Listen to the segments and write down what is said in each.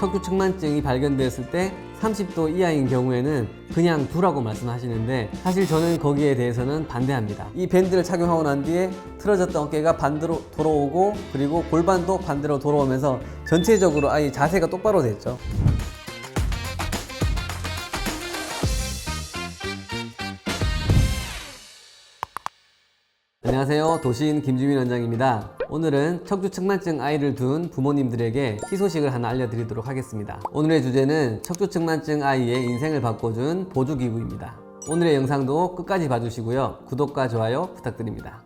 척추측만증이 발견되었을 때 30도 이하인 경우에는 그냥 두라고 말씀하시는데, 사실 저는 거기에 대해서는 반대합니다. 이 밴드를 착용하고 난 뒤에 틀어졌던 어깨가 반대로 돌아오고, 그리고 골반도 반대로 돌아오면서 전체적으로 아예 자세가 똑바로 됐죠. 안녕하세요. 도시인 김주민 원장입니다. 오늘은 척추측만증 아이를 둔 부모님들에게 희소식을 하나 알려드리도록 하겠습니다. 오늘의 주제는 척추측만증 아이의 인생을 바꿔준 보조기구입니다. 오늘의 영상도 끝까지 봐주시고요. 구독과 좋아요 부탁드립니다.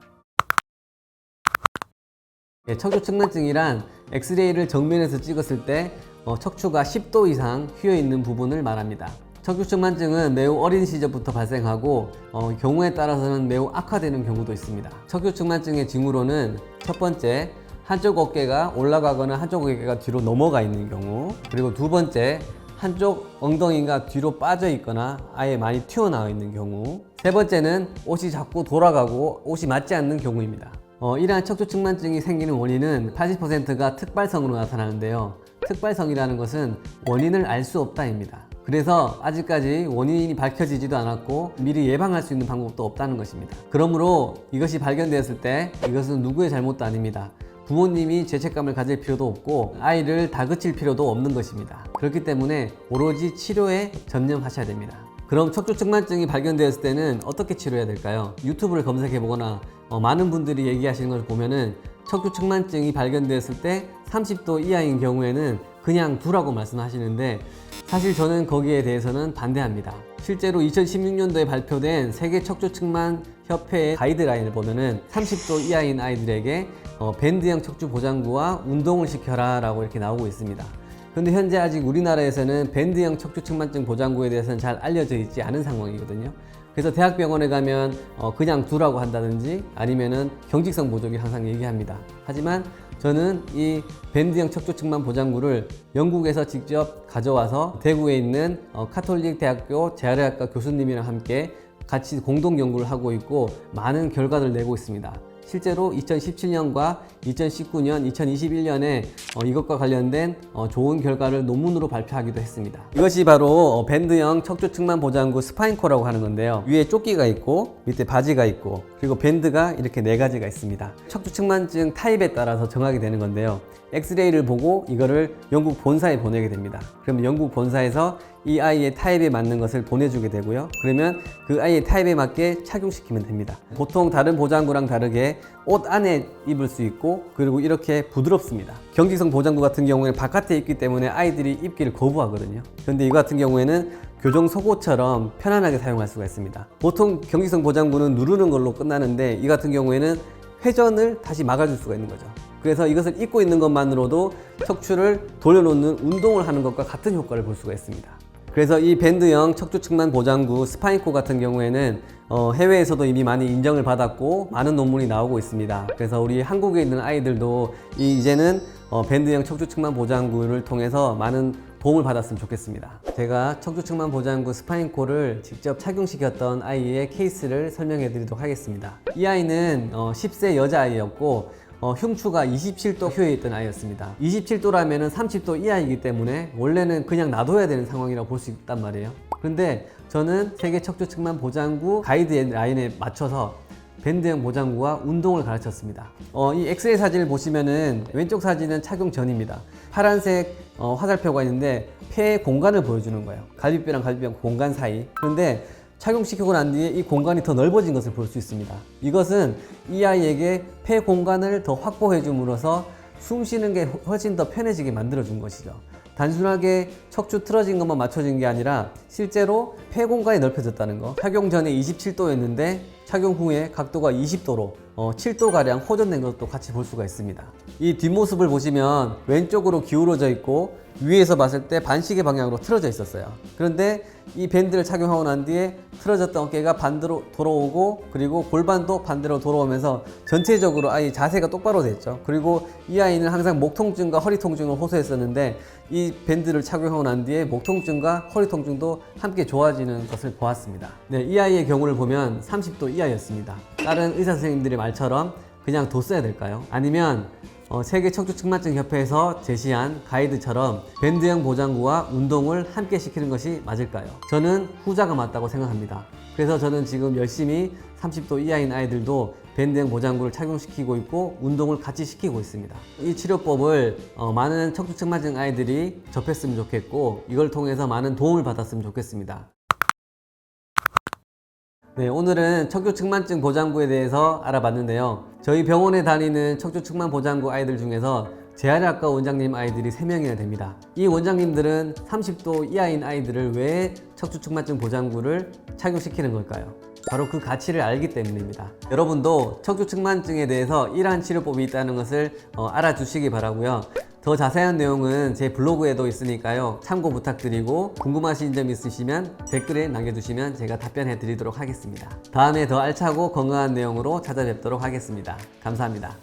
척추측만증이란 엑스레이를 정면에서 찍었을 때 척추가 10도 이상 휘어있는 부분을 말합니다. 척추측만증은 매우 어린 시절부터 발생하고 경우에 따라서는 매우 악화되는 경우도 있습니다. 척추측만증의 징후로는 첫 번째, 한쪽 어깨가 올라가거나 한쪽 어깨가 뒤로 넘어가 있는 경우, 그리고 두 번째, 한쪽 엉덩이가 뒤로 빠져 있거나 아예 많이 튀어나와 있는 경우, 세 번째는 옷이 자꾸 돌아가고 옷이 맞지 않는 경우입니다. 이러한 척추측만증이 생기는 원인은 80%가 특발성으로 나타나는데요. 특발성이라는 것은 원인을 알 수 없다입니다. 그래서 아직까지 원인이 밝혀지지도 않았고 미리 예방할 수 있는 방법도 없다는 것입니다. 그러므로 이것이 발견되었을 때 이것은 누구의 잘못도 아닙니다. 부모님이 죄책감을 가질 필요도 없고 아이를 다그칠 필요도 없는 것입니다. 그렇기 때문에 오로지 치료에 전념하셔야 됩니다. 그럼 척추측만증이 발견되었을 때는 어떻게 치료해야 될까요? 유튜브를 검색해 보거나 많은 분들이 얘기하시는 것을 보면은 척추측만증이 발견되었을 때 30도 이하인 경우에는 그냥 두라고 말씀하시는데, 사실 저는 거기에 대해서는 반대합니다. 실제로 2016년도에 발표된 세계 척추측만 협회의 가이드라인을 보면은 30도 이하인 아이들에게 밴드형 척추 보장구와 운동을 시켜라 라고 이렇게 나오고 있습니다. 근데 현재 아직 우리나라에서는 밴드형 척추측만증 보장구에 대해서는 잘 알려져 있지 않은 상황이거든요. 그래서 대학병원에 가면 그냥 두라고 한다든지 아니면은 경직성 보조기 항상 얘기합니다. 하지만 저는 이 밴드형 척추측만 보장구를 영국에서 직접 가져와서 대구에 있는 카톨릭 대학교 재활의학과 교수님이랑 함께 같이 공동 연구를 하고 있고 많은 결과를 내고 있습니다. 실제로 2017년과 2019년, 2021년에 이것과 관련된 좋은 결과를 논문으로 발표하기도 했습니다. 이것이 바로 밴드형 척추측만 보장구 스파인코라고 하는 건데요. 위에 조끼가 있고 밑에 바지가 있고 그리고 밴드가 이렇게 4가지가 있습니다. 척추측만증 타입에 따라서 정하게 되는 건데요. 엑스레이를 보고 이거를 영국 본사에 보내게 됩니다. 그러면 영국 본사에서 이 아이의 타입에 맞는 것을 보내주게 되고요. 그러면 그 아이의 타입에 맞게 착용시키면 됩니다. 보통 다른 보장구랑 다르게 옷 안에 입을 수 있고 그리고 이렇게 부드럽습니다. 경직성 보장구 같은 경우에는 바깥에 입기 때문에 아이들이 입기를 거부하거든요. 그런데 이거 같은 경우에는 교정 속옷처럼 편안하게 사용할 수가 있습니다. 보통 경직성 보장구는 누르는 걸로 끝나는데 이 같은 경우에는 회전을 다시 막아줄 수가 있는 거죠. 그래서 이것을 입고 있는 것만으로도 척추를 돌려놓는 운동을 하는 것과 같은 효과를 볼 수가 있습니다. 그래서 이 밴드형 척추측만 보장구 스파인코 같은 경우에는 해외에서도 이미 많이 인정을 받았고 많은 논문이 나오고 있습니다. 그래서 우리 한국에 있는 아이들도 이제는 밴드형 척추측만 보장구를 통해서 많은 도움을 받았으면 좋겠습니다. 제가 척추측만 보장구 스파인코를 직접 착용시켰던 아이의 케이스를 설명해 드리도록 하겠습니다. 이 아이는 10세 여자아이였고 흉추가 27도 휘어 있던 아이였습니다. 27도라면 30도 이하이기 때문에 원래는 그냥 놔둬야 되는 상황이라고 볼 수 있단 말이에요. 그런데 저는 세계 척추측만 보장구 가이드라인에 맞춰서 밴드형 보장구와 운동을 가르쳤습니다. 이 엑스레이 사진을 보시면은 왼쪽 사진은 착용 전입니다. 파란색 화살표가 있는데 폐의 공간을 보여주는 거예요. 갈비뼈랑 갈비뼈 공간 사이. 그런데 착용시키고 난 뒤에 이 공간이 더 넓어진 것을 볼 수 있습니다. 이것은 이 아이에게 폐 공간을 더 확보해 줌으로써 숨 쉬는 게 훨씬 더 편해지게 만들어 준 것이죠. 단순하게 척추 틀어진 것만 맞춰진 게 아니라 실제로 폐 공간이 넓혀졌다는 거. 착용 전에 27도였는데 착용 후에 각도가 20도로 7도가량 호전된 것도 같이 볼 수가 있습니다. 이 뒷모습을 보시면 왼쪽으로 기울어져 있고 위에서 봤을 때 반시계 방향으로 틀어져 있었어요. 그런데 이 밴드를 착용하고 난 뒤에 틀어졌던 어깨가 반대로 돌아오고 그리고 골반도 반대로 돌아오면서 전체적으로 아이 자세가 똑바로 됐죠. 그리고 이 아이는 항상 목 통증과 허리 통증을 호소했었는데 이 밴드를 착용하고 난 뒤에 목 통증과 허리 통증도 함께 좋아지는 것을 보았습니다. 네, 이 아이의 경우를 보면 30도 이하였습니다. 다른 의사 선생님들의 말처럼 그냥 뒀어야 될까요? 아니면 세계 척추측만증 협회에서 제시한 가이드처럼 밴드형 보장구와 운동을 함께 시키는 것이 맞을까요? 저는 후자가 맞다고 생각합니다. 그래서 저는 지금 열심히 30도 이하인 아이들도 밴드형 보장구를 착용시키고 있고 운동을 같이 시키고 있습니다. 이 치료법을 많은 척추측만증 아이들이 접했으면 좋겠고 이걸 통해서 많은 도움을 받았으면 좋겠습니다. 네, 오늘은 척추측만증 보장구에 대해서 알아봤는데요. 저희 병원에 다니는 척추측만 보장구 아이들 중에서 재활의학과 원장님 아이들이 3명이나 됩니다. 이 원장님들은 30도 이하인 아이들을 왜 척추측만증 보장구를 착용시키는 걸까요? 바로 그 가치를 알기 때문입니다. 여러분도 척추측만증에 대해서 이러한 치료법이 있다는 것을 알아주시기 바라고요. 더 자세한 내용은 제 블로그에도 있으니까요. 참고 부탁드리고 궁금하신 점 있으시면 댓글에 남겨주시면 제가 답변해 드리도록 하겠습니다. 다음에 더 알차고 건강한 내용으로 찾아뵙도록 하겠습니다. 감사합니다.